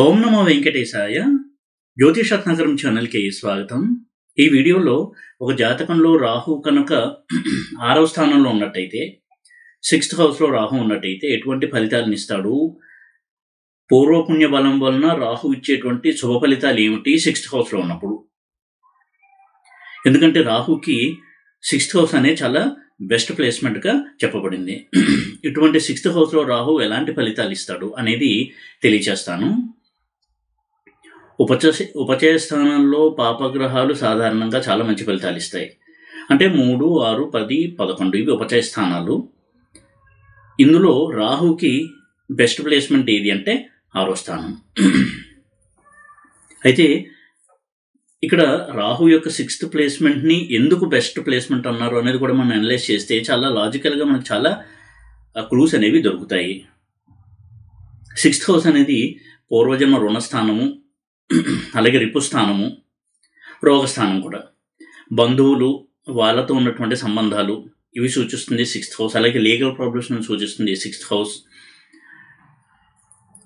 ఓం నమో వెంకటేశాయ. జ్యోతిషరత్నాకరం ఛానల్కి స్వాగతం. ఈ వీడియోలో ఒక జాతకంలో రాహు కనుక 6వ స్థానంలో ఉన్నట్టయితే, 6th హౌస్లో రాహు ఉన్నట్టయితే ఎటువంటి ఫలితాలను ఇస్తాడు, పూర్వపుణ్య బలం వలన రాహు ఇచ్చేటువంటి శుభ ఫలితాలు ఏమిటి 6th హౌస్లో ఉన్నప్పుడు. ఎందుకంటే రాహుకి 6th హౌస్ అనేది చాలా బెస్ట్ ప్లేస్మెంట్గా చెప్పబడింది. ఇటువంటి 6th హౌస్లో రాహు ఎలాంటి ఫలితాలు ఇస్తాడు అనేది తెలియచేస్తాను. ఉపచయ స్థానంలో పాపగ్రహాలు సాధారణంగా చాలా మంచి ఫలితాలు ఇస్తాయి. అంటే 3, 6, 10, 11 ఇవి ఉపచయ స్థానాలు. ఇందులో రాహుకి బెస్ట్ ప్లేస్మెంట్ ఏది అంటే 6వ స్థానం. అయితే ఇక్కడ రాహు యొక్క 6th ప్లేస్మెంట్ని ఎందుకు బెస్ట్ ప్లేస్మెంట్ అన్నారు అనేది కూడా మనం అనలైజ్ చేస్తే చాలా లాజికల్గా మనకు చాలా క్లూస్ అనేవి దొరుకుతాయి. 6th హౌస్ అనేది పూర్వజన్మ రుణస్థానము, అలాగే రిపుస్థానము, రోగస్థానం కూడా, బంధువులు వాళ్ళతో ఉన్నటువంటి సంబంధాలు ఇవి సూచిస్తుంది 6th హౌస్. అలాగే లీగల్ ప్రాబ్లమ్స్ని సూచిస్తుంది 6th హౌస్.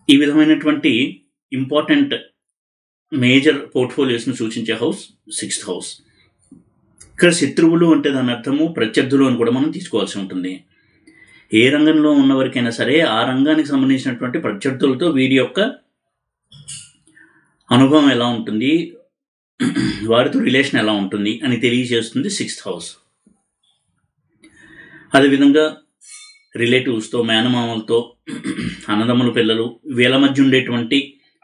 ఈ విధమైనటువంటి ఇంపార్టెంట్ మేజర్ పోర్ట్ఫోలియోస్ని సూచించే హౌస్ 6th హౌస్. ఇక్కడ శత్రువులు అంటే దాని అర్థము ప్రత్యర్థులు అని కూడా మనం తీసుకోవాల్సి ఉంటుంది. ఏ రంగంలో ఉన్నవరికైనా సరే ఆ రంగానికి సంబంధించినటువంటి ప్రత్యర్థులతో వీరి యొక్క అనుభవం ఎలా ఉంటుంది, వారితో రిలేషన్ ఎలా ఉంటుంది అని తెలియజేస్తుంది 6th హౌస్. అదేవిధంగా రిలేటివ్స్తో, మేనమామలతో, అన్నదమ్ముల పిల్లలు వీళ్ళ మధ్య ఉండేటువంటి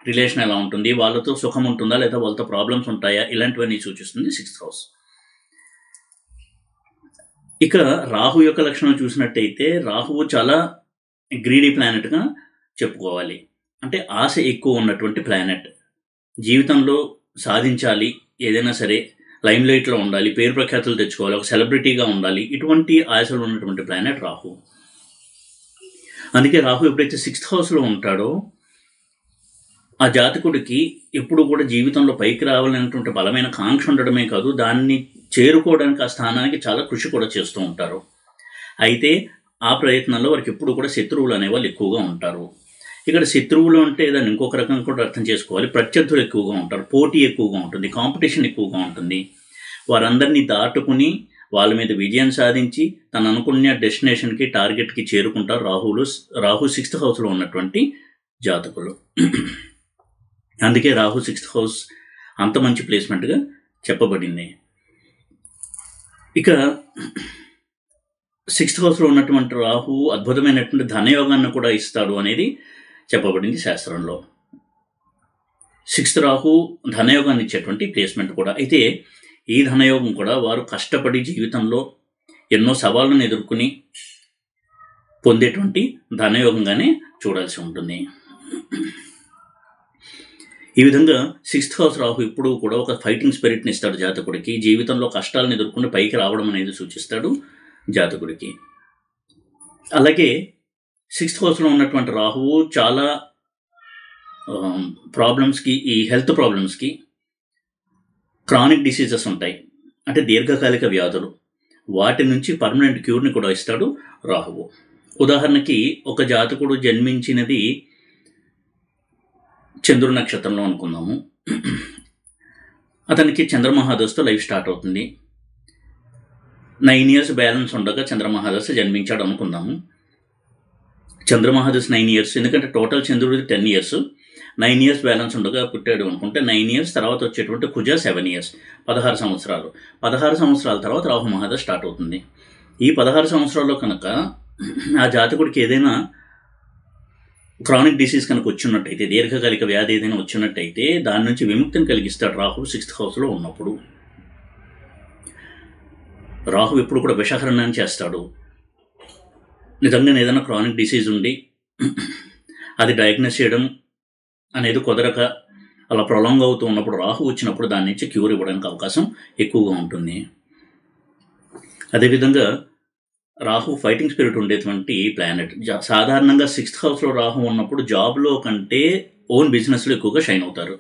రిలేషన్ ఎలా ఉంటుంది, వాళ్ళతో సుఖం ఉంటుందా లేదా వాళ్ళతో ప్రాబ్లమ్స్ ఉంటాయా, ఇలాంటివన్నీ సూచిస్తుంది 6th హౌస్. ఇక రాహు యొక్క లక్షణం చూసినట్టయితే రాహువు చాలా గ్రీడీ ప్లానెట్గా చెప్పుకోవాలి. అంటే ఆశ ఎక్కువ ఉన్నటువంటి ప్లానెట్. జీవితంలో సాధించాలి, ఏదైనా సరే లైమ్ లైట్లో ఉండాలి, పేరు ప్రఖ్యాతులు తెచ్చుకోవాలి, ఒక సెలబ్రిటీగా ఉండాలి, ఇటువంటి ఆశలు ఉన్నటువంటి ప్లానెట్ రాహు. అందుకే రాహు ఎప్పుడైతే 6th హౌస్లో ఉంటాడో ఆ జాతకుడికి ఎప్పుడు కూడా జీవితంలో పైకి రావాలనేటువంటి బలమైన కాంక్ష ఉండడమే కాదు, దాన్ని చేరుకోవడానికి ఆ స్థానానికి చాలా కృషి కూడా చేస్తూ ఉంటారు. అయితే ఆ ప్రయత్నంలో వారికి ఎప్పుడు కూడా శత్రువులు అనేవాళ్ళు ఎక్కువగా ఉంటారు. ఇక్కడ శత్రువులు అంటే దాన్ని ఇంకొక రకంగా కూడా అర్థం చేసుకోవాలి. ప్రత్యర్థులు ఎక్కువగా ఉంటారు, పోటీ ఎక్కువగా ఉంటుంది, కాంపిటీషన్ ఎక్కువగా ఉంటుంది. వారందరినీ దాటుకుని వాళ్ళ మీద విజయం సాధించి తను అనుకున్న డెస్టినేషన్కి, టార్గెట్కి చేరుకుంటారు రాహు 6th హౌస్లో ఉన్నటువంటి జాతకులు. అందుకే రాహు 6th హౌస్ అంత మంచి ప్లేస్మెంట్గా చెప్పబడింది. ఇక 6th హౌస్లో ఉన్నటువంటి రాహు అద్భుతమైనటువంటి ధనయోగాన్ని కూడా ఇస్తాడు అనేది చెప్పబడింది శాస్త్రంలో. 6th రాహు ధనయోగాన్ని ఇచ్చేటువంటి ప్లేస్మెంట్ కూడా. అయితే ఈ ధనయోగం కూడా వారు కష్టపడి జీవితంలో ఎన్నో సవాళ్ళను ఎదుర్కొని పొందేటువంటి ధనయోగంగానే చూడాల్సి ఉంటుంది. ఈ విధంగా 6th హౌస్ రాహు ఇప్పుడు కూడా ఒక ఫైటింగ్ స్పిరిట్ని ఇస్తాడు జాతకుడికి. జీవితంలో కష్టాలను ఎదుర్కొని పైకి రావడం అనేది సూచిస్తాడు జాతకుడికి. అలాగే 6th హౌస్లో ఉన్నటువంటి రాహువు చాలా ప్రాబ్లమ్స్కి, ఈ హెల్త్ ప్రాబ్లమ్స్కి, క్రానిక్ డిసీజెస్ ఉంటాయి అంటే దీర్ఘకాలిక వ్యాధులు, వాటి నుంచి పర్మనెంట్ క్యూర్ని కూడా ఇస్తాడు రాహువు. ఉదాహరణకి ఒక జాతకుడు జన్మించినది చంద్రుడి నక్షత్రంలో అనుకుందాము. అతనికి చంద్రమహాదశతో లైఫ్ స్టార్ట్ అవుతుంది. 9 years బ్యాలెన్స్ ఉండగా చంద్రమహాదశ జన్మించాడు అనుకుందాము. చంద్రమహాదశ 9 years, ఎందుకంటే టోటల్ చంద్రుడిది 10 years, 9 years బ్యాలెన్స్ ఉండగా పుట్టాడు అనుకుంటే 9 years తర్వాత వచ్చేటువంటి కుజ 7 years, 16 సంవత్సరాలు. 16 సంవత్సరాల తర్వాత రాహు మహాదశ స్టార్ట్ అవుతుంది. ఈ 16 సంవత్సరాల్లో కనుక ఆ జాతకుడికి ఏదైనా క్రానిక్ డిసీజ్ కనుక వచ్చినట్టయితే, దీర్ఘకాలిక వ్యాధి ఏదైనా వచ్చినట్టయితే దాని నుంచి విముక్తిని కలిగిస్తాడు రాహు 6th హౌస్లో ఉన్నప్పుడు. రాహు ఎప్పుడు కూడా విషహరణాన్ని చేస్తాడు. నిజంగా ఏదైనా క్రానిక్ డిసీజ్ ఉండి అది డయాగ్నోస్ చేయడం అనేది కుదరక అలా ప్రొలాంగ్ అవుతూ ఉన్నప్పుడు రాహు వచ్చినప్పుడు దాని నుంచి క్యూర్ ఇవ్వడానికి అవకాశం ఎక్కువగా ఉంటుంది. అదేవిధంగా రాహు ఫైటింగ్ స్పిరిట్ ఉండేటువంటి ప్లానెట్. సాధారణంగా 6th హౌస్లో రాహు ఉన్నప్పుడు జాబ్లో కంటే ఓన్ బిజినెస్లో ఎక్కువగా షైన్ అవుతారు.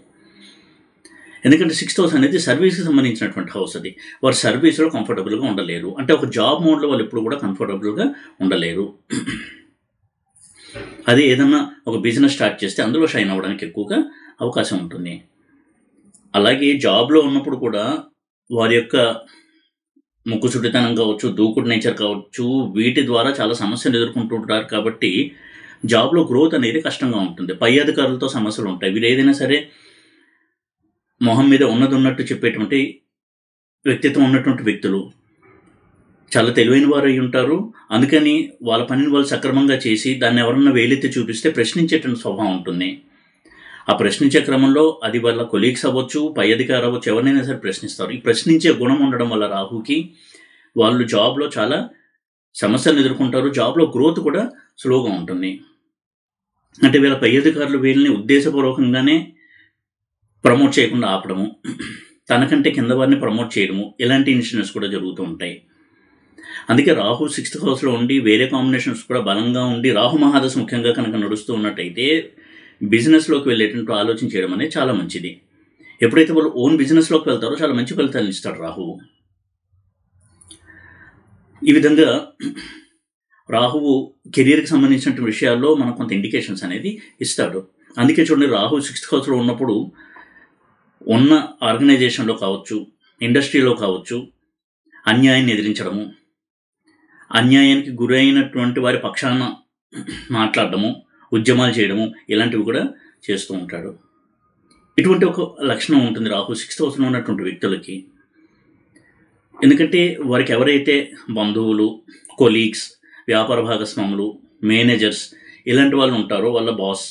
ఎందుకంటే 6th హౌస్ అనేది సర్వీస్కి సంబంధించినటువంటి హౌస్. అది వారు సర్వీస్లో కంఫర్టబుల్గా ఉండలేరు. అంటే ఒక జాబ్ మోడ్లో వాళ్ళు ఎప్పుడు కూడా కంఫర్టబుల్గా ఉండలేరు. అదే ఏదన్నా ఒక బిజినెస్ స్టార్ట్ చేస్తే అందులో షైన్ అవ్వడానికి ఎక్కువగా అవకాశం ఉంటుంది. అలాగే జాబ్లో ఉన్నప్పుడు కూడా వారి యొక్క ముక్కుసూటితనం కావచ్చు, దూకుడు నేచర్ కావచ్చు, వీటి ద్వారా చాలా సమస్యలు ఎదుర్కొంటుంటారు. కాబట్టి జాబ్లో గ్రోత్ అనేది కష్టంగా ఉంటుంది. పై అధికారులతో సమస్యలు ఉంటాయి. వీరు ఏదైనా సరే మొహం మీద ఉన్నది ఉన్నట్టు చెప్పేటువంటి వ్యక్తిత్వం ఉన్నటువంటి వ్యక్తులు, చాలా తెలివైన వారు అయి ఉంటారు. అందుకని వాళ్ళ పనిని వాళ్ళు సక్రమంగా చేసి దాన్ని ఎవరన్నా వేలెత్తి చూపిస్తే ప్రశ్నించేటువంటి స్వభావం ఉంటుంది. ఆ ప్రశ్నించే క్రమంలో అది వాళ్ళ కొలీగ్స్ అవ్వచ్చు, పై అధికారి అవ్వచ్చు, ఎవరినైనా సరే ప్రశ్నిస్తారు. ఈ ప్రశ్నించే గుణం ఉండడం వల్ల రాహుకి వాళ్ళు జాబ్లో చాలా సమస్యలను ఎదుర్కొంటారు. జాబ్లో గ్రోత్ కూడా స్లోగా ఉంటుంది. అంటే వీళ్ళ పై అధికారులు వీళ్ళని ఉద్దేశపూర్వకంగానే ప్రమోట్ చేయకుండా ఆపడము, తనకంటే కింద వారిని ప్రమోట్ చేయడము, ఇలాంటి ఇన్సిడెంట్స్ కూడా జరుగుతూ ఉంటాయి. అందుకే రాహు 6th హౌస్లో ఉండి వేరే కాంబినేషన్స్ కూడా బలంగా ఉండి రాహు మహాదశ ముఖ్యంగా కనుక నడుస్తూ ఉన్నట్టయితే బిజినెస్లోకి వెళ్ళేటట్టు ఆలోచన చేయడం అనేది చాలా మంచిది. ఎప్పుడైతే వాళ్ళు ఓన్ బిజినెస్లోకి వెళ్తారో చాలా మంచి ఫలితాలను ఇస్తాడు రాహువు. ఈ విధంగా రాహువు కెరీర్కి సంబంధించిన విషయాల్లో మనకు కొంత ఇండికేషన్స్ అనేది ఇస్తాడు. అందుకే చూడండి, రాహు 6th హౌస్లో ఉన్నప్పుడు ఉన్న ఆర్గనైజేషన్లో కావచ్చు, ఇండస్ట్రీలో కావచ్చు, అన్యాయాన్ని ఎదిరించడము, అన్యాయానికి గురైనటువంటి వారి పక్షాన మాట్లాడడము, ఉద్యమాలు చేయడము, ఇలాంటివి కూడా చేస్తూ ఉంటాడు. ఇటువంటి ఒక లక్షణం ఉంటుంది రాహు 6th హౌస్లో ఉన్నటువంటి వ్యక్తులకి. ఎందుకంటే వారికి ఎవరైతే బంధువులు, కొలీగ్స్, వ్యాపార భాగస్వాములు, మేనేజర్స్ ఇలాంటి వాళ్ళు ఉంటారో, వాళ్ళ బాస్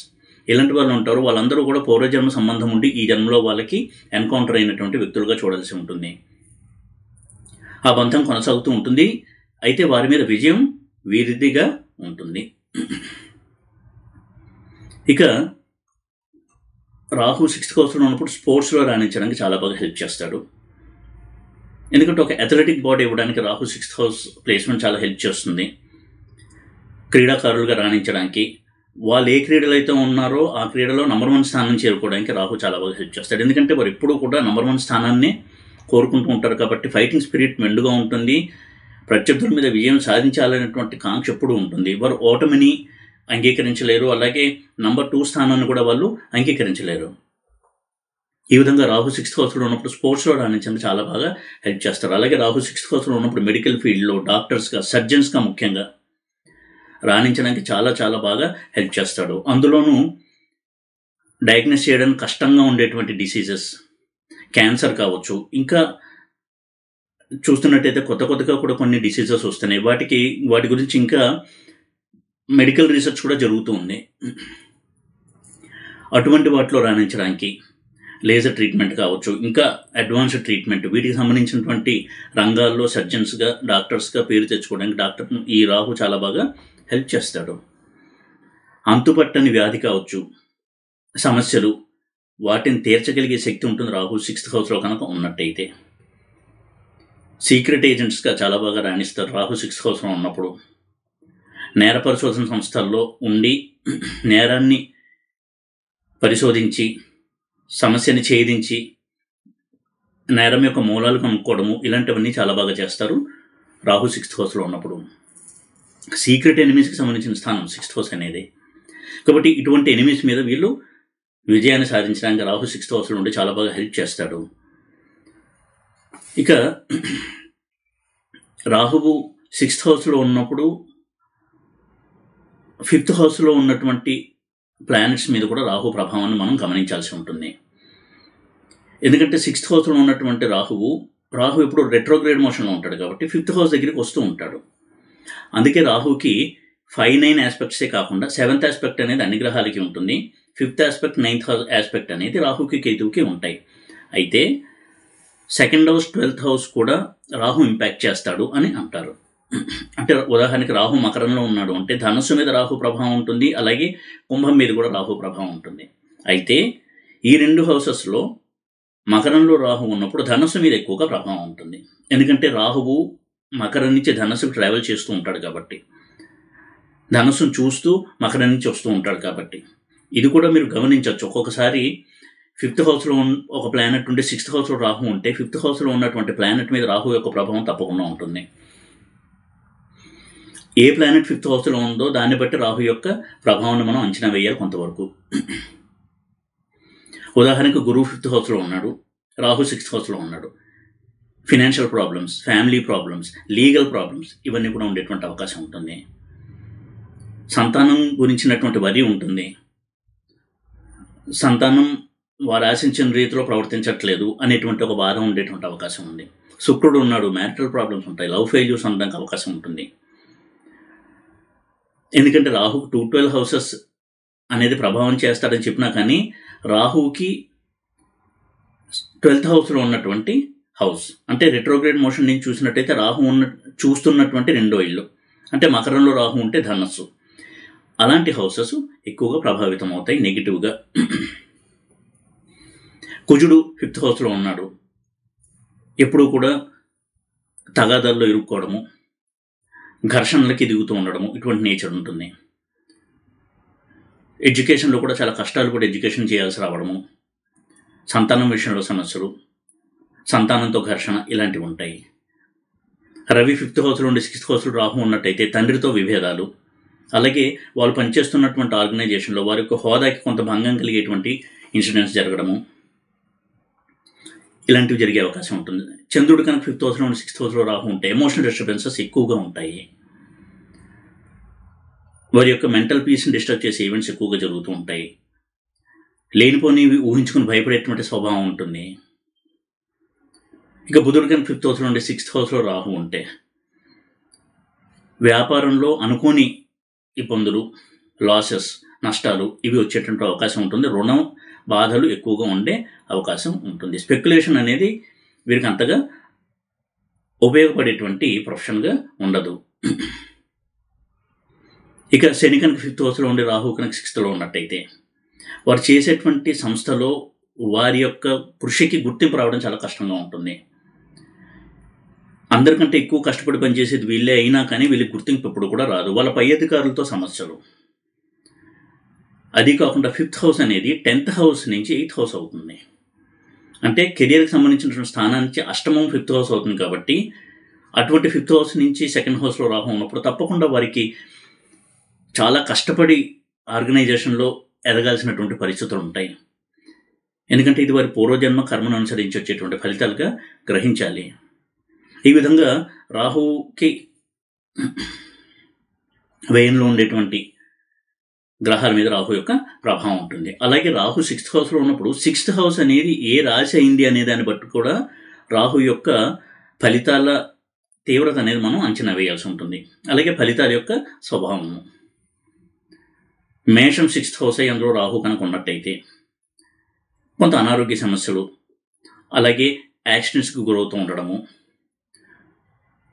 ఇలాంటి వాళ్ళు ఉంటారో, వాళ్ళందరూ కూడా పూర్వజన్మ సంబంధం ఉండి ఈ జన్మలో వాళ్ళకి ఎన్కౌంటర్ అయినటువంటి వ్యక్తులుగా చూడాల్సి ఉంటుంది. ఆ బంధం కొనసాగుతూ ఉంటుంది. అయితే వారి మీద విజయం వీరిదిగా ఉంటుంది. ఇక రాహు 6th హౌస్లో ఉన్నప్పుడు స్పోర్ట్స్లో రాణించడానికి చాలా బాగా హెల్ప్ చేస్తాడు. ఎందుకంటే ఒక అథ్లెటిక్ బాడీ ఇవ్వడానికి రాహు 6th హౌస్ ప్లేస్మెంట్ చాలా హెల్ప్ చేస్తుంది. క్రీడాకారులుగా రాణించడానికి, వాళ్ళు ఏ క్రీడలు అయితే ఉన్నారో ఆ క్రీడలో నంబర్ 1 స్థానం చేరుకోవడానికి రాహు చాలా బాగా హెల్ప్ చేస్తాడు. ఎందుకంటే వారు ఎప్పుడూ కూడా నంబర్ 1 స్థానాన్ని కోరుకుంటూ ఉంటారు. కాబట్టి ఫైటింగ్ స్పిరిట్ మెండుగా ఉంటుంది. ప్రత్యర్థుల మీద విజయం సాధించాలనేటువంటి కాంక్ష ఎప్పుడూ ఉంటుంది. వారు ఓటమిని అంగీకరించలేరు. అలాగే నంబర్ 2 స్థానాన్ని కూడా వాళ్ళు అంగీకరించలేరు. ఈ విధంగా రాహు 6th హౌస్లో ఉన్నప్పుడు స్పోర్ట్స్లో రాణించడానికి చాలా బాగా హెల్ప్ చేస్తారు. అలాగే రాహు 6th హౌస్లో ఉన్నప్పుడు మెడికల్ ఫీల్డ్లో డాక్టర్స్గా, సర్జన్స్గా ముఖ్యంగా రాణించడానికి చాలా చాలా బాగా హెల్ప్ చేస్తాడు. అందులోనూ డయాగ్నోస్ చేయడానికి కష్టంగా ఉండేటువంటి డిసీజెస్, క్యాన్సర్ కావచ్చు, ఇంకా చూస్తున్నట్టయితే కొత్తగా కూడా కొన్ని డిసీజెస్ వస్తున్నాయి. వాటి గురించి ఇంకా మెడికల్ రీసెర్చ్ కూడా జరుగుతూ ఉంది. అటువంటి వాటిలో రాణించడానికి లేజర్ ట్రీట్మెంట్ కావచ్చు, ఇంకా అడ్వాన్స్డ్ ట్రీట్మెంట్, వీటికి సంబంధించినటువంటి రంగాల్లో సర్జన్స్గా, డాక్టర్స్గా పేరు తెచ్చుకోవడానికి ఈ రాహు చాలా బాగా హెల్ప్ చేస్తాడు. అంతుపట్టని వ్యాధి కావచ్చు, సమస్యలు, వాటిని తీర్చగలిగే శక్తి ఉంటుంది రాహు 6th హౌస్లో కనుక ఉన్నట్టయితే. సీక్రెట్ ఏజెంట్స్గా చాలా బాగా రాణిస్తారు రాహు 6th హౌస్లో ఉన్నప్పుడు. నేర పరిశోధన సంస్థల్లో ఉండి నేరాన్ని పరిశోధించి, సమస్యని ఛేదించి, నేరం యొక్క మూలాలు కనుక్కోవడము, ఇలాంటివన్నీ చాలా బాగా చేస్తారు రాహు 6th హౌస్లో ఉన్నప్పుడు. సీక్రెట్ ఎనిమీస్కి సంబంధించిన స్థానం 6th హౌస్ అనేది. కాబట్టి ఇటువంటి ఎనిమీస్ మీద వీళ్ళు విజయాన్ని సాధించడానికి రాహు 6th హౌస్లో ఉండి చాలా బాగా హెల్ప్ చేస్తాడు. ఇక రాహువు 6th హౌస్లో ఉన్నప్పుడు 5th హౌస్లో ఉన్నటువంటి ప్లానెట్స్ మీద కూడా రాహు ప్రభావాన్ని మనం గమనించాల్సి ఉంటుంది. ఎందుకంటే 6th హౌస్లో ఉన్నటువంటి రాహు ఇప్పుడు రెట్రోగ్రేడ్ మోషన్లో ఉంటాడు కాబట్టి 5th హౌస్ దగ్గరికి వస్తూ ఉంటాడు. అందుకే రాహుకి 5, 9 ఆస్పెక్ట్సే కాకుండా 7th ఆస్పెక్ట్ అనేది అన్ని గ్రహాలకి ఉంటుంది. 5th ఆస్పెక్ట్, 9th ఆస్పెక్ట్ అనేది రాహుకి, కేతువుకి ఉంటాయి. అయితే 2nd హౌస్, 12th హౌస్ కూడా రాహు ఇంపాక్ట్ చేస్తాడు అని అంటారు. అంటే ఉదాహరణకి రాహు మకరంలో ఉన్నాడు అంటే ధనుస్సు మీద రాహు ప్రభావం ఉంటుంది, అలాగే కుంభం మీద కూడా రాహు ప్రభావం ఉంటుంది. అయితే ఈ 2 హౌసెస్లో మకరంలో రాహు ఉన్నప్పుడు ధనుస్సు మీద ఎక్కువగా ప్రభావం ఉంటుంది. ఎందుకంటే రాహువు మకరం నుంచి ధనుస్సుకు ట్రావెల్ చేస్తూ ఉంటాడు కాబట్టి, ధనుస్సును చూస్తూ మకరం నుంచి వస్తూ ఉంటాడు కాబట్టి. ఇది కూడా మీరు గమనించవచ్చు. ఒక్కొక్కసారి 5th హౌస్లో ఒక ప్లానెట్ ఉంటే 6th హౌస్లో రాహు ఉంటే 5th హౌస్లో ఉన్నటువంటి ప్లానెట్ మీద రాహు యొక్క ప్రభావం తప్పకుండా ఉంటుంది. ఏ ప్లానెట్ 5th హౌస్లో ఉందో దాన్ని బట్టి రాహు యొక్క ప్రభావాన్ని మనం అంచనా వేయాలి కొంతవరకు. ఉదాహరణకు గురువు 5th హౌస్లో ఉన్నాడు, రాహు 6th హౌస్లో ఉన్నాడు. Financial problems, family problems, legal problems ఇవన్నీ కూడా ఉండేటువంటి అవకాశం ఉంటుంది. సంతానం గురించినటువంటి వరి ఉంటుంది. సంతానం వారు ఆశించిన రీతిలో ప్రవర్తించట్లేదు అనేటువంటి ఒక బాధ ఉండేటువంటి అవకాశం ఉంది. శుక్రుడు ఉన్నాడు, మ్యారిటల్ ప్రాబ్లమ్స్ ఉంటాయి, లవ్ ఫెయిల్యూర్స్ ఉండడానికి అవకాశం ఉంటుంది. ఎందుకంటే రాహుకు 2-12 హౌసెస్ అనేది ప్రభావం చేస్తాడని చెప్పినా కానీ రాహుకి 12th హౌస్లో ఉన్నటువంటి హౌస్ అంటే రెట్రోగ్రేడ్ మోషన్ నుంచి చూసినట్టయితే రాహు చూస్తున్నటువంటి రెండో ఇల్లు అంటే మకరంలో రాహు ఉంటే ధనస్సు. అలాంటి హౌసెస్ ఎక్కువగా ప్రభావితం అవుతాయి నెగిటివ్గా. కుజుడు 5th హౌస్లో ఉన్నాడు, ఎప్పుడూ కూడా తగాదాల్లో ఇరుక్కోవడము, ఘర్షణలకి దిగుతూ ఉండడము ఇటువంటి నేచర్ ఉంటుంది. ఎడ్యుకేషన్లో కూడా చాలా కష్టాలు కూడా ఎడ్యుకేషన్ చేయాల్సి రావడము, సంతానం విషయంలో సమస్యలు, సంతానంతో ఘర్షణ ఇలాంటివి ఉంటాయి. రవి 5th హౌస్లో ఉండి 6th హౌస్లో రాహు ఉన్నట్టయితే తండ్రితో విభేదాలు, అలాగే వాళ్ళు పనిచేస్తున్నటువంటి ఆర్గనైజేషన్లో వారి యొక్క హోదాకి కొంత భంగం కలిగేటువంటి ఇన్సిడెంట్స్ జరగడము ఇలాంటివి జరిగే అవకాశం ఉంటుంది. చంద్రుడు కనుక 5th హౌస్లో ఉండి 6th హౌస్లో రాహు ఉంటే ఎమోషనల్ డిస్టర్బెన్సెస్ ఎక్కువగా ఉంటాయి. వారి యొక్క మెంటల్ పీస్ని డిస్టర్బ్ చేసే ఈవెంట్స్ ఎక్కువగా జరుగుతూ ఉంటాయి. లేనిపోనివి ఊహించుకుని భయపడేటువంటి స్వభావం ఉంటుంది. ఇక బుధుడు కనుక 5th హౌస్లో ఉండి 6th హౌస్లో రాహు ఉంటే వ్యాపారంలో అనుకోని ఇబ్బందులు, లాసెస్, నష్టాలు ఇవి వచ్చేటువంటి అవకాశం ఉంటుంది. రుణం బాధలు ఎక్కువగా ఉండే అవకాశం ఉంటుంది. స్పెక్యులేషన్ అనేది వీరికి అంతగా ఉపయోగపడేటువంటి ప్రొఫెషన్గా ఉండదు. ఇక శని కనుక 5th హౌస్లో ఉండి రాహు కనుక 6thలో ఉన్నట్టయితే వారు చేసేటువంటి సంస్థలో వారి యొక్క కృషికి గుర్తింపు రావడం చాలా కష్టంగా ఉంటుంది. అందరికంటే ఎక్కువ కష్టపడి పనిచేసేది వీళ్ళే అయినా కానీ వీళ్ళకి గుర్తింపు ఎప్పుడు కూడా రాదు. వాళ్ళ పై అధికారులతో సమస్యలు. అది కాకుండా 5th హౌస్ అనేది 10th హౌస్ నుంచి 8th హౌస్ అవుతుంది. అంటే కెరియర్కి సంబంధించినటువంటి స్థానానికి అష్టమం 5th హౌస్ అవుతుంది. కాబట్టి అటువంటి 5th హౌస్ నుంచి 2nd హౌస్లో రాహు ఉన్నప్పుడు తప్పకుండా వారికి చాలా కష్టపడి ఆర్గనైజేషన్లో ఎదగాల్సినటువంటి పరిస్థితులు ఉంటాయి. ఎందుకంటే ఇది వారి పూర్వజన్మ కర్మను అనుసరించి వచ్చేటువంటి ఫలితాలుగా గ్రహించాలి. ఈ విధంగా రాహుకి వ్యయంలో ఉండేటువంటి గ్రహాల మీద రాహు యొక్క ప్రభావం ఉంటుంది. అలాగే రాహు 6th హౌస్లో ఉన్నప్పుడు 6th హౌస్ అనేది ఏ రాశి అయింది అనే దాన్ని బట్టి కూడా రాహు యొక్క ఫలితాల తీవ్రత అనేది మనం అంచనా వేయాల్సి ఉంటుంది. అలాగే ఫలితాల యొక్క స్వభావము. మేషం 6th హౌస్ అయ్యి అందులో రాహు కనుక ఉన్నట్టయితే కొంత అనారోగ్య సమస్యలు, అలాగే యాక్సిడెంట్స్కి గురవుతూ ఉండడము,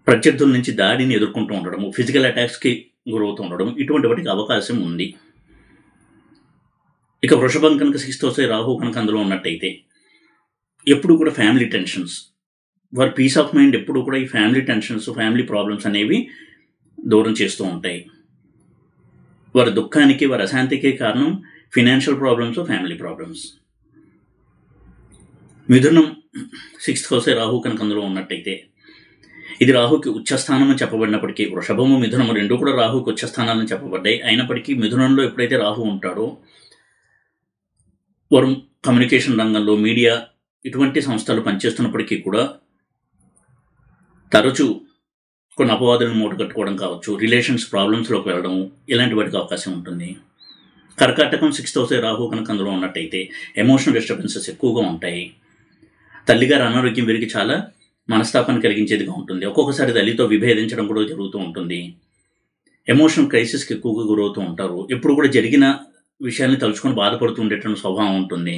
ప్రత్యర్థుల నుంచి దాడిని ఎదుర్కొంటూ ఉండడము, ఫిజికల్ అటాక్స్కి గురవుతూ ఉండడం ఇటువంటి వాటికి అవకాశం ఉంది. ఇక వృషభం కనుక 6th హౌస్ రాహు కనుక అందులో ఉన్నట్టయితే ఎప్పుడు కూడా ఫ్యామిలీ టెన్షన్స్, వారి పీస్ ఆఫ్ మైండ్ ఎప్పుడు కూడా ఈ ఫ్యామిలీ టెన్షన్స్, ఫ్యామిలీ ప్రాబ్లమ్స్ అనేవి దూరం చేస్తూ ఉంటాయి. వారి దుఃఖానికి, వారి అశాంతికి కారణం ఫినాన్షియల్ ప్రాబ్లమ్స్, ఫ్యామిలీ ప్రాబ్లమ్స్. మిథునం 6th హౌస్ రాహు కనుక అందులో ఉన్నట్టయితే ఇది రాహుకి ఉచ్చస్థానం అని చెప్పబడినప్పటికీ, వృషభము మిథునము రెండు కూడా రాహుకి ఉచ్చస్థానాలని చెప్పబడ్డాయి. అయినప్పటికీ మిథునంలో ఎప్పుడైతే రాహు ఉంటాడో వారు కమ్యూనికేషన్ రంగంలో, మీడియా ఇటువంటి సంస్థలు పనిచేస్తున్నప్పటికీ కూడా తరచూ కొన్ని అపవాదులను మూటగట్టుకోవడం కావచ్చు, రిలేషన్స్ ప్రాబ్లమ్స్లోకి వెళ్ళడం ఇలాంటి వాటికి అవకాశం ఉంటుంది. కర్కాటకం 6th హౌస్ రాహు కనుక అందులో ఉన్నట్టయితే ఎమోషనల్ డిస్టర్బెన్సెస్ ఎక్కువగా ఉంటాయి. తల్లిగారి అనారోగ్యం వీరికి చాలా మనస్తాపాన్ని కలిగించేదిగా ఉంటుంది. ఒక్కొక్కసారి తల్లితో విభేదించడం కూడా జరుగుతూ ఉంటుంది. ఎమోషనల్ క్రైసిస్కి ఎక్కువగా గురవుతూ ఉంటారు. ఎప్పుడు కూడా జరిగిన విషయాన్ని తలుచుకొని బాధపడుతూ ఉండేటువంటి స్వభావం ఉంటుంది.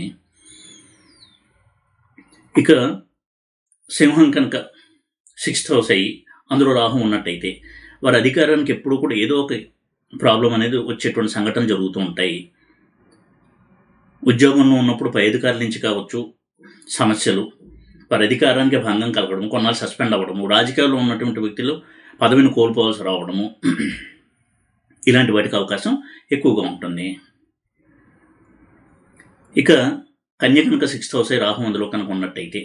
ఇక సింహం కనుక 6th హౌస్ అయ్యి అందులో రాహు ఉన్నట్టయితే వారి అధికారానికి ఎప్పుడు కూడా ఏదో ఒక ప్రాబ్లం అనేది వచ్చేటువంటి సంఘటనలు జరుగుతూ ఉంటాయి. ఉద్యోగంలో ఉన్నప్పుడు పై అధికారుల నుంచి కావచ్చు సమస్యలు, వారి అధికారానికి భంగం కలగడం, కొన్నాళ్ళు సస్పెండ్ అవ్వడము, రాజకీయాల్లో ఉన్నటువంటి వ్యక్తులు పదవిని కోల్పోవాల్సి రావడము ఇలాంటి వాటికి అవకాశం ఎక్కువగా ఉంటుంది. ఇక కన్య కనుక 6th హౌస్ రాహు అందులో కనుక ఉన్నట్టయితే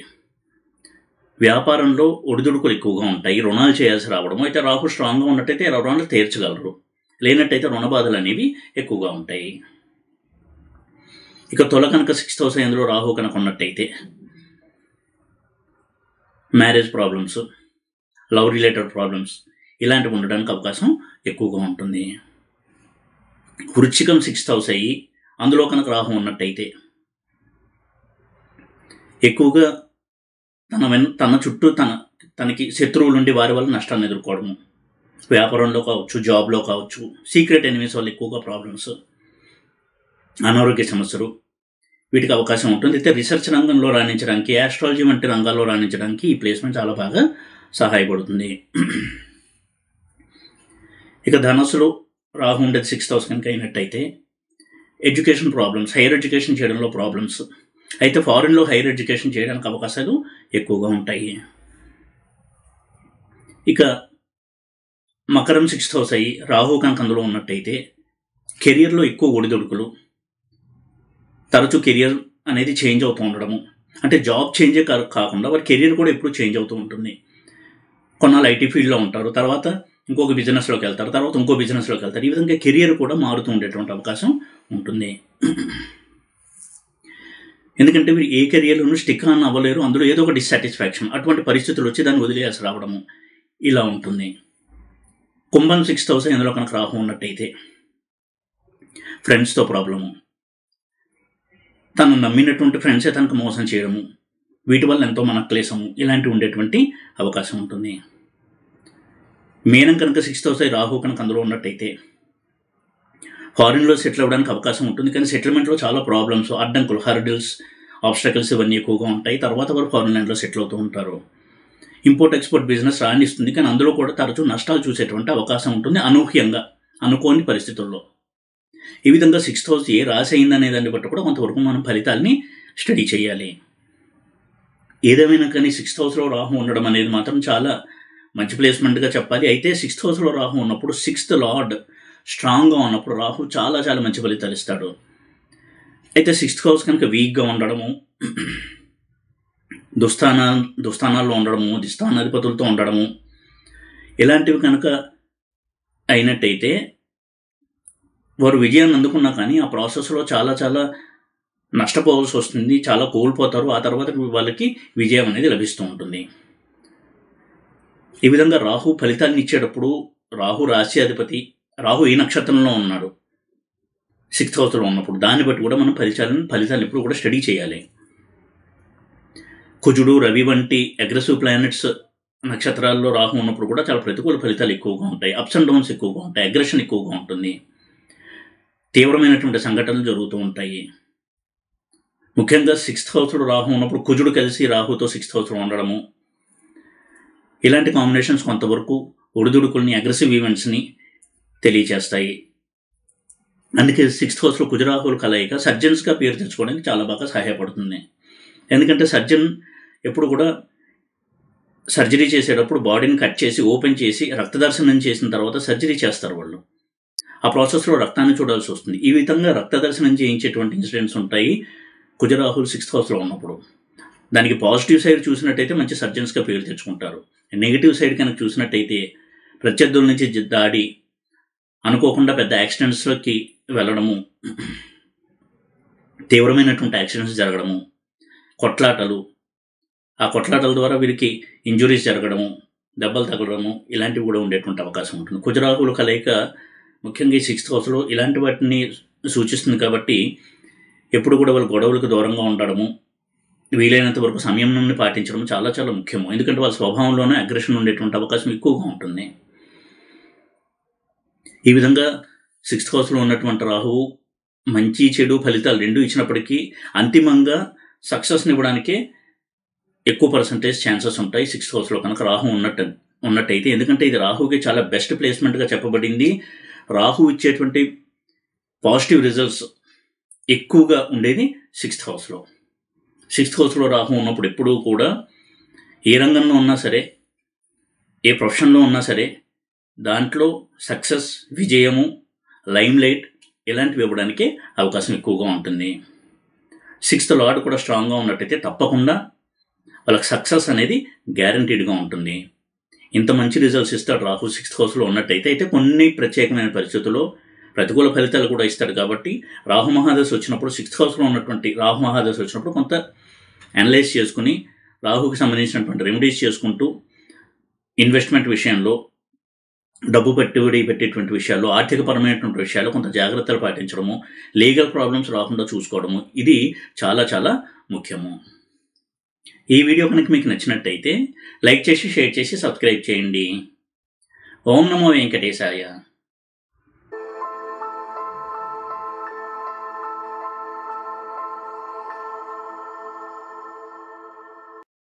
వ్యాపారంలో ఒడిదుడుకులు ఎక్కువగా ఉంటాయి, రుణాలు చేయాల్సి రావడము. అయితే రాహు స్ట్రాంగ్గా ఉన్నట్టయితే రుణాలు తీర్చగలరు, లేనట్టయితే రుణ బాధలు అనేవి ఎక్కువగా ఉంటాయి. ఇక తుల కనుక 6th హౌస్ ఇందులో రాహు కనుక ఉన్నట్టయితే marriage problems, love related problems ఇలాంటివి ఉండడానికి అవకాశం ఎక్కువగా ఉంటుంది. వృశ్చికం 6th హౌస్ అయ్యి అందులో కనుక రాహు ఉన్నట్టయితే ఎక్కువగా తన చుట్టూ తనకి శత్రువులు ఉండి వారి వల్ల నష్టాన్ని ఎదుర్కోవడము, వ్యాపారంలో కావచ్చు, జాబ్లో కావచ్చు, సీక్రెట్ ఎనిమీస్ వల్ల ఎక్కువగా ప్రాబ్లమ్స్, అనారోగ్య సమస్యలు వీటికి అవకాశం ఉంటుంది. అయితే రీసెర్చ్ రంగంలో రాణించడానికి, ఆస్ట్రాలజీ వంటి రంగాల్లో రాణించడానికి ఈ ప్లేస్మెంట్ చాలా బాగా సహాయపడుతుంది. ఇక ధనస్సులో రాహు ఉండేది 6th హౌస్ కనుక అయినట్టయితే ఎడ్యుకేషన్ ప్రాబ్లమ్స్, హైయర్ ఎడ్యుకేషన్ చేయడంలో ప్రాబ్లమ్స్, అయితే ఫారిన్లో హైయర్ ఎడ్యుకేషన్ చేయడానికి అవకాశాలు ఎక్కువగా ఉంటాయి. ఇక మకరం 6th హౌస్ అయ్యి రాహు కనుక అందులో ఉన్నట్టయితే కెరియర్లో ఎక్కువ ఒడిదొడుకులు, తరచూ కెరియర్ అనేది చేంజ్ అవుతూ ఉండడము, అంటే జాబ్ చేంజే కాకుండా వారి కెరియర్ కూడా ఎప్పుడు చేంజ్ అవుతూ ఉంటుంది. కొన్నాళ్ళు ఐటీ ఫీల్డ్లో ఉంటారు, తర్వాత ఇంకొక బిజినెస్లోకి వెళ్తారు, తర్వాత ఇంకో బిజినెస్లోకి వెళ్తారు. ఈ విధంగా కెరియర్ కూడా మారుతూ ఉండేటువంటి అవకాశం ఉంటుంది. ఎందుకంటే మీరు ఏ కెరియర్లోనూ స్టిక్ ఆన్ అవ్వలేరు, అందులో ఏదో ఒక డిస్సాటిస్ఫాక్షన్, అటువంటి పరిస్థితులు వచ్చి దాన్ని వదిలేయాల్సి రావడము ఇలా ఉంటుంది. కుంభం 6th హౌస్ ఇందులో కనుక రాహు ఉన్నట్టయితే ఫ్రెండ్స్తో ప్రాబ్లము, తను నమ్మినటువంటి ఫ్రెండ్సే తనకు మోసం చేయడము, వీటి వల్ల ఎంతో మనక్లేశము ఇలాంటివి ఉండేటువంటి అవకాశం ఉంటుంది. మీనం కనుక 6th హౌస్ అయి రాహు కనుక అందులో ఉన్నట్టయితే ఫారిన్లో సెటిల్ అవ్వడానికి అవకాశం ఉంటుంది, కానీ సెటిల్మెంట్లో చాలా ప్రాబ్లమ్స్, అడ్డంకులు, హర్డిల్స్, ఆబ్స్టకల్స్ ఇవన్నీ ఎక్కువగా ఉంటాయి. తర్వాత వారు ఫారిన్ ల్యాండ్లో సెటిల్ అవుతూ ఉంటారు. ఇంపోర్ట్ ఎక్స్పోర్ట్ బిజినెస్ రాణిస్తుంది, కానీ అందులో కూడా తరచూ నష్టాలు చూసేటువంటి అవకాశం ఉంటుంది, అనూహ్యంగా, అనుకోని పరిస్థితుల్లో. ఈ విధంగా 6th హౌస్ ఏ రాశి అయిందనే దాన్ని బట్టి కూడా కొంతవరకు మనం ఫలితాలని స్టడీ చేయాలి. ఏదేమైనా కానీ 6th హౌస్లో రాహు ఉండడం అనేది మాత్రం చాలా మంచి ప్లేస్మెంట్గా చెప్పాలి. అయితే 6th హౌస్లో రాహు ఉన్నప్పుడు 6th లార్డ్ స్ట్రాంగ్గా ఉన్నప్పుడు రాహు చాలా చాలా మంచి ఫలితాలు ఇస్తాడు. అయితే 6th హౌస్ కనుక వీక్గా ఉండడము, దుస్థానాల్లో ఉండడము, దిస్థానాధిపతులతో ఉండడము ఇలాంటివి కనుక అయినట్టయితే వారు విజయాన్ని అందుకున్నా కానీ ఆ ప్రాసెస్లో చాలా చాలా నష్టపోవాల్సి వస్తుంది, చాలా కోల్పోతారు. ఆ తర్వాత వాళ్ళకి విజయం అనేది లభిస్తూ ఉంటుంది. ఈ విధంగా రాహు ఫలితాన్ని ఇచ్చేటప్పుడు రాహు రాశి అధిపతి, రాహు ఈ నక్షత్రంలో ఉన్నాడు 6th హౌస్లో ఉన్నప్పుడు, దాన్ని బట్టి కూడా మనం ఫలితాలను ఎప్పుడు కూడా స్టడీ చేయాలి. కుజుడు, రవి వంటి అగ్రెసివ్ ప్లానెట్స్ నక్షత్రాల్లో రాహు ఉన్నప్పుడు కూడా చాలా ప్రతికూల ఫలితాలు ఎక్కువగా ఉంటాయి, అప్స్ అండ్ డౌన్స్ ఎక్కువగా ఉంటాయి, అగ్రెషన్ ఎక్కువగా ఉంటుంది, తీవ్రమైనటువంటి సంఘటనలు జరుగుతూ ఉంటాయి. ముఖ్యంగా 6th హౌస్లో రాహు ఉన్నప్పుడు కుజుడు కలిసి రాహుతో 6th హౌస్లో ఉండడము ఇలాంటి కాంబినేషన్స్ కొంతవరకు ఒడిదుడుకుల్ని, అగ్రెసివ్ ఈవెంట్స్ని తెలియచేస్తాయి. అందుకే 6th హౌస్లో కుజరాహుల కలయిక సర్జన్స్గా పేరు తెచ్చుకోవడానికి చాలా బాగా సహాయపడుతుంది. ఎందుకంటే సర్జన్ ఎప్పుడు కూడా సర్జరీ చేసేటప్పుడు బాడీని కట్ చేసి ఓపెన్ చేసి రక్తదర్శనం చేసిన తర్వాత సర్జరీ చేస్తారు వాళ్ళు. ఆ ప్రాసెస్లో రక్తాన్ని చూడాల్సి వస్తుంది. ఈ విధంగా రక్తదర్శనం చేయించేటువంటి ఇన్సిడెంట్స్ ఉంటాయి కుజరాహులు 6th హౌస్లో ఉన్నప్పుడు. దానికి పాజిటివ్ సైడ్ చూసినట్టయితే మంచి సర్జన్స్గా పేరు తెచ్చుకుంటారు. నెగిటివ్ సైడ్ కనుక చూసినట్టయితే ప్రత్యర్థుల నుంచి దాడి, అనుకోకుండా పెద్ద యాక్సిడెంట్స్లోకి వెళ్ళడము, తీవ్రమైనటువంటి యాక్సిడెంట్స్ జరగడము, కొట్లాటలు, ఆ కొట్లాటల ద్వారా వీరికి ఇంజురీస్ జరగడము, దెబ్బలు తగలడము ఇలాంటివి కూడా ఉండేటువంటి అవకాశం ఉంటుంది. కుజరాహుల కలయిక ముఖ్యంగా ఈ 6th హౌస్లో ఇలాంటి వాటిని సూచిస్తుంది. కాబట్టి ఎప్పుడు కూడా వాళ్ళు గొడవలకు దూరంగా ఉండడము, వీలైనంత వరకు సమయం నుండి పాటించడం చాలా చాలా ముఖ్యము. ఎందుకంటే వాళ్ళ స్వభావంలోనే అగ్రెషన్ ఉండేటువంటి అవకాశం ఎక్కువగా ఉంటుంది. ఈ విధంగా 6th హౌస్లో ఉన్నటువంటి రాహువు మంచి చెడు ఫలితాలు రెండు ఇచ్చినప్పటికీ అంతిమంగా సక్సెస్ని ఇవ్వడానికే ఎక్కువ పర్సంటేజ్ ఛాన్సెస్ ఉంటాయి 6th హౌస్లో కనుక రాహు ఉన్నట్టయితే. ఎందుకంటే ఇది రాహుకి చాలా బెస్ట్ ప్లేస్మెంట్గా చెప్పబడింది. రాహు ఇచ్చేటువంటి పాజిటివ్ రిజల్ట్స్ ఎక్కువగా ఉండేది 6th హౌస్లో. 6th హౌస్లో రాహు ఉన్నప్పుడు ఎప్పుడూ కూడా ఏ రంగంలో ఉన్నా సరే, ఏ ప్రొఫెషన్లో ఉన్నా సరే దాంట్లో సక్సెస్, విజయము, లైమ్ లైట్ ఇలాంటివి ఇవ్వడానికి అవకాశం ఎక్కువగా ఉంటుంది. 6th లార్డ్ కూడా స్ట్రాంగ్గా ఉన్నట్టయితే తప్పకుండా వాళ్ళకి సక్సెస్ అనేది గ్యారంటీడ్గా ఉంటుంది. ఇంత మంచి రిజల్ట్స్ ఇస్తాడు రాహు 6th హౌస్లో ఉన్నట్టయితే. అయితే కొన్ని ప్రత్యేకమైన పరిస్థితుల్లో ప్రతికూల ఫలితాలు కూడా ఇస్తాడు. కాబట్టి రాహు మహాదశ వచ్చినప్పుడు 6th హౌస్లో ఉన్నటువంటి రాహు మహాదశ వచ్చినప్పుడు కొంత అనలైజ్ చేసుకుని రాహుకి సంబంధించినటువంటి రెమెడీస్ చేసుకుంటూ ఇన్వెస్ట్మెంట్ విషయంలో, డబ్బు పెట్టుబడి పెట్టేటువంటి విషయాల్లో, ఆర్థికపరమైనటువంటి విషయాల్లో కొంత జాగ్రత్తలు పాటించడము, లీగల్ ప్రాబ్లమ్స్ రాకుండా చూసుకోవడము, ఇది చాలా చాలా ముఖ్యము. ఈ వీడియో కనుక మీకు నచ్చినట్టయితే లైక్ చేసి, షేర్ చేసి, సబ్స్క్రైబ్ చేయండి. ఓం నమో వెంకటేశాయ.